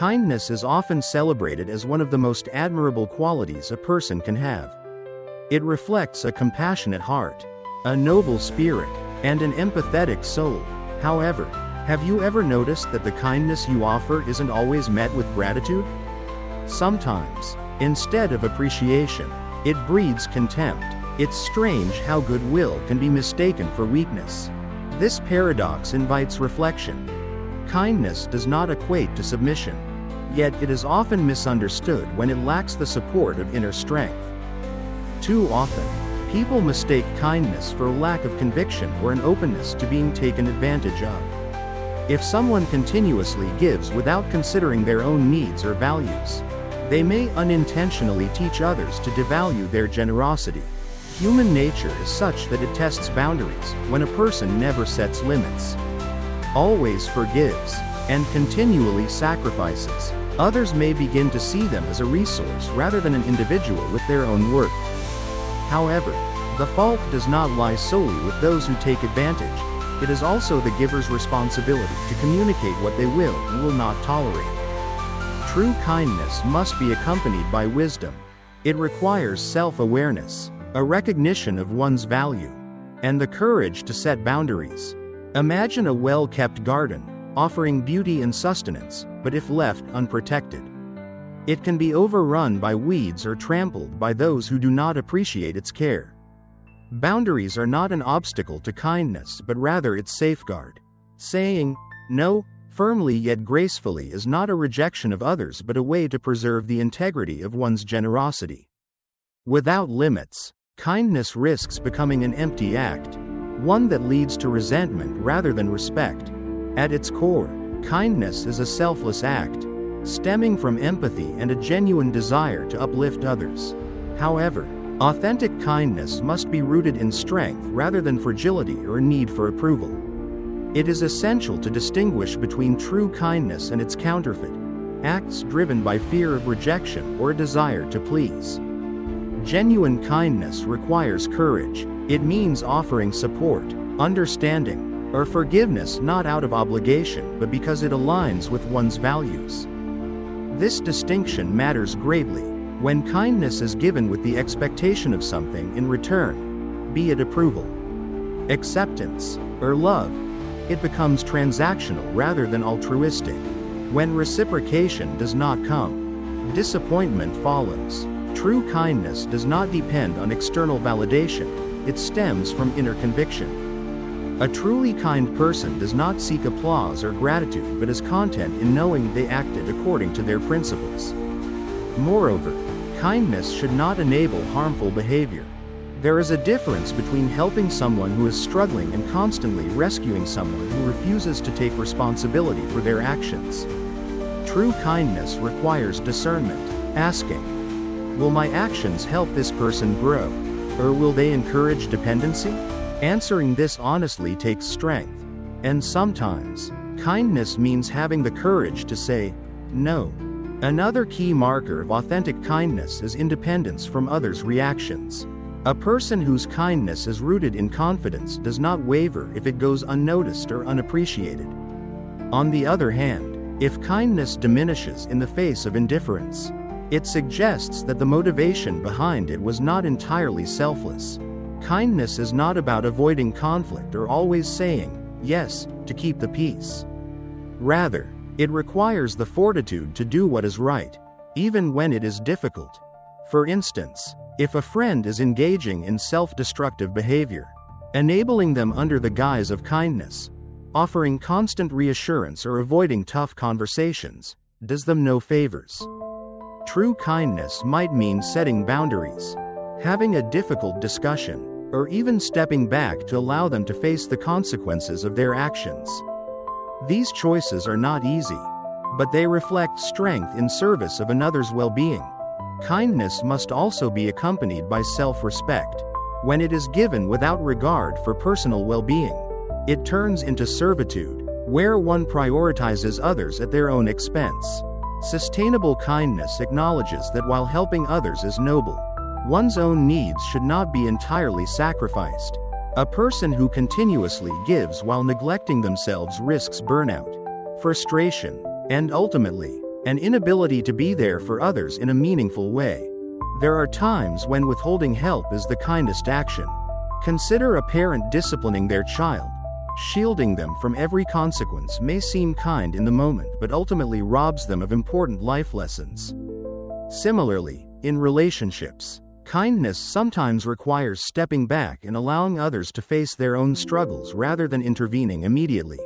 Kindness is often celebrated as one of the most admirable qualities a person can have. It reflects a compassionate heart, a noble spirit, and an empathetic soul. However, have you ever noticed that the kindness you offer isn't always met with gratitude? Sometimes, instead of appreciation, it breeds contempt. It's strange how goodwill can be mistaken for weakness. This paradox invites reflection. Kindness does not equate to submission, yet it is often misunderstood when it lacks the support of inner strength. Too often, people mistake kindness for a lack of conviction or an openness to being taken advantage of. If someone continuously gives without considering their own needs or values, they may unintentionally teach others to devalue their generosity. Human nature is such that it tests boundaries when a person never sets limits, always forgives, and continually sacrifices. Others may begin to see them as a resource rather than an individual with their own worth. However, the fault does not lie solely with those who take advantage. It is also the giver's responsibility to communicate what they will and will not tolerate. True kindness must be accompanied by wisdom. It requires self-awareness, a recognition of one's value, and the courage to set boundaries. Imagine a well-kept garden, offering beauty and sustenance, but if left unprotected, it can be overrun by weeds or trampled by those who do not appreciate its care. Boundaries are not an obstacle to kindness but rather its safeguard. Saying no firmly yet gracefully is not a rejection of others but a way to preserve the integrity of one's generosity. Without limits, kindness risks becoming an empty act, one that leads to resentment rather than respect. At its core, kindness is a selfless act, stemming from empathy and a genuine desire to uplift others. However, authentic kindness must be rooted in strength rather than fragility or a need for approval. It is essential to distinguish between true kindness and its counterfeit, acts driven by fear of rejection or a desire to please. Genuine kindness requires courage. It means offering support, understanding, or forgiveness not out of obligation but because it aligns with one's values. This distinction matters greatly. When kindness is given with the expectation of something in return, be it approval, acceptance, or love, it becomes transactional rather than altruistic. When reciprocation does not come, disappointment follows. True kindness does not depend on external validation, it stems from inner conviction. A truly kind person does not seek applause or gratitude but is content in knowing they acted according to their principles. Moreover, kindness should not enable harmful behavior. There is a difference between helping someone who is struggling and constantly rescuing someone who refuses to take responsibility for their actions. True kindness requires discernment, asking, will my actions help this person grow, or will they encourage dependency? Answering this honestly takes strength, and sometimes, kindness means having the courage to say no. Another key marker of authentic kindness is independence from others' reactions. A person whose kindness is rooted in confidence does not waver if it goes unnoticed or unappreciated. On the other hand, if kindness diminishes in the face of indifference, it suggests that the motivation behind it was not entirely selfless. Kindness is not about avoiding conflict or always saying yes to keep the peace. Rather, it requires the fortitude to do what is right, even when it is difficult. For instance, if a friend is engaging in self-destructive behavior, enabling them under the guise of kindness, offering constant reassurance or avoiding tough conversations, does them no favors. True kindness might mean setting boundaries, having a difficult discussion, or even stepping back to allow them to face the consequences of their actions. These choices are not easy, but they reflect strength in service of another's well-being. Kindness must also be accompanied by self-respect. When it is given without regard for personal well-being, it turns into servitude, where one prioritizes others at their own expense. Sustainable kindness acknowledges that while helping others is noble, one's own needs should not be entirely sacrificed. A person who continuously gives while neglecting themselves risks burnout, frustration, and ultimately, an inability to be there for others in a meaningful way. There are times when withholding help is the kindest action. Consider a parent disciplining their child. Shielding them from every consequence may seem kind in the moment, but ultimately robs them of important life lessons. Similarly, in relationships, kindness sometimes requires stepping back and allowing others to face their own struggles rather than intervening immediately.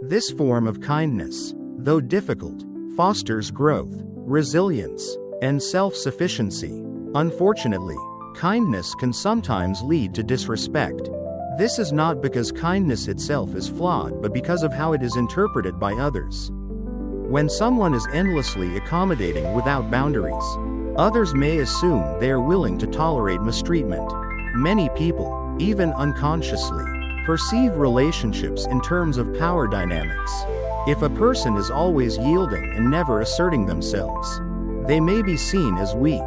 This form of kindness, though difficult, fosters growth, resilience, and self-sufficiency. Unfortunately, kindness can sometimes lead to disrespect. This is not because kindness itself is flawed, but because of how it is interpreted by others. When someone is endlessly accommodating without boundaries, others may assume they are willing to tolerate mistreatment. Many people, even unconsciously, perceive relationships in terms of power dynamics. If a person is always yielding and never asserting themselves, they may be seen as weak,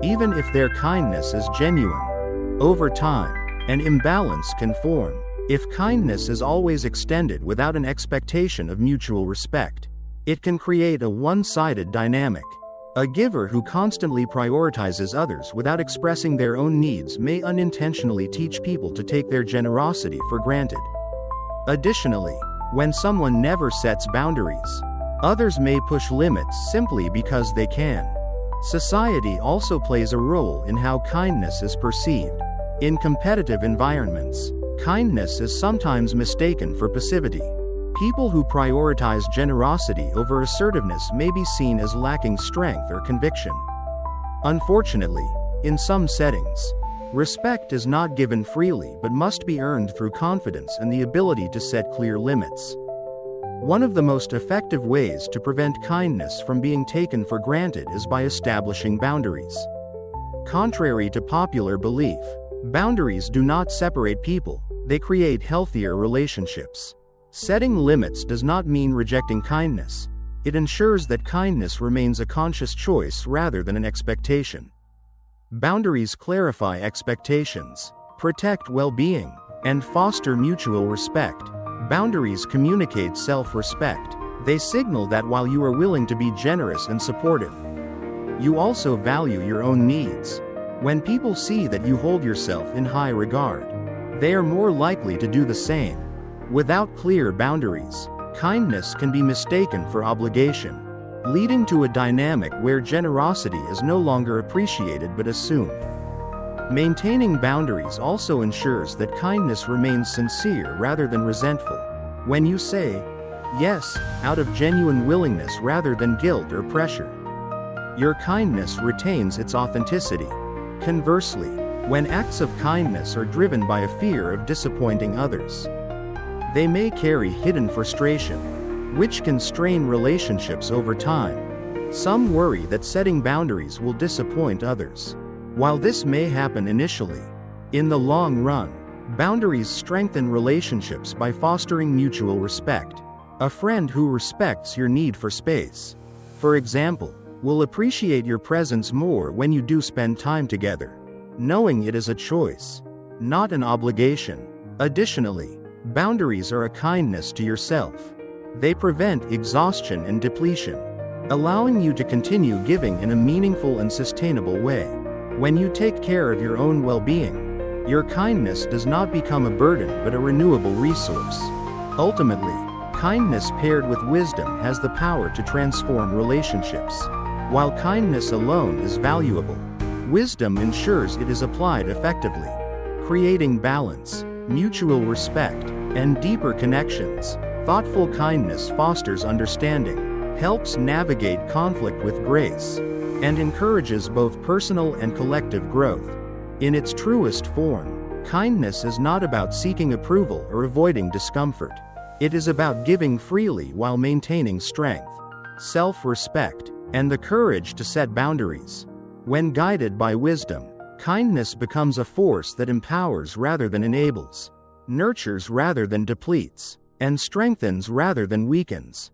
even if their kindness is genuine. Over time, an imbalance can form. If kindness is always extended without an expectation of mutual respect, it can create a one-sided dynamic. A giver who constantly prioritizes others without expressing their own needs may unintentionally teach people to take their generosity for granted. Additionally, when someone never sets boundaries, others may push limits simply because they can. Society also plays a role in how kindness is perceived. In competitive environments, kindness is sometimes mistaken for passivity. People who prioritize generosity over assertiveness may be seen as lacking strength or conviction. Unfortunately, in some settings, respect is not given freely but must be earned through confidence and the ability to set clear limits. One of the most effective ways to prevent kindness from being taken for granted is by establishing boundaries. Contrary to popular belief, boundaries do not separate people, they create healthier relationships. Setting limits does not mean rejecting kindness. It ensures that kindness remains a conscious choice rather than an expectation. Boundaries clarify expectations, protect well-being, and foster mutual respect. Boundaries communicate self-respect. They signal that while you are willing to be generous and supportive, you also value your own needs. When people see that you hold yourself in high regard, they are more likely to do the same. Without clear boundaries, kindness can be mistaken for obligation, leading to a dynamic where generosity is no longer appreciated but assumed. Maintaining boundaries also ensures that kindness remains sincere rather than resentful. When you say yes out of genuine willingness rather than guilt or pressure, your kindness retains its authenticity. Conversely, when acts of kindness are driven by a fear of disappointing others, they may carry hidden frustration, which can strain relationships over time. Some worry that setting boundaries will disappoint others. While this may happen initially, in the long run, boundaries strengthen relationships by fostering mutual respect. A friend who respects your need for space, for example, will appreciate your presence more when you do spend time together, knowing it is a choice, not an obligation. Additionally, boundaries are a kindness to yourself. They prevent exhaustion and depletion, allowing you to continue giving in a meaningful and sustainable way. When you take care of your own well-being, your kindness does not become a burden but a renewable resource. Ultimately, kindness paired with wisdom has the power to transform relationships. While kindness alone is valuable, wisdom ensures it is applied effectively, creating balance, mutual respect, and deeper connections. Thoughtful kindness fosters understanding, helps navigate conflict with grace, and encourages both personal and collective growth. In its truest form, kindness is not about seeking approval or avoiding discomfort. It is about giving freely while maintaining strength, self-respect, and the courage to set boundaries. When guided by wisdom, kindness becomes a force that empowers rather than enables, nurtures rather than depletes, and strengthens rather than weakens.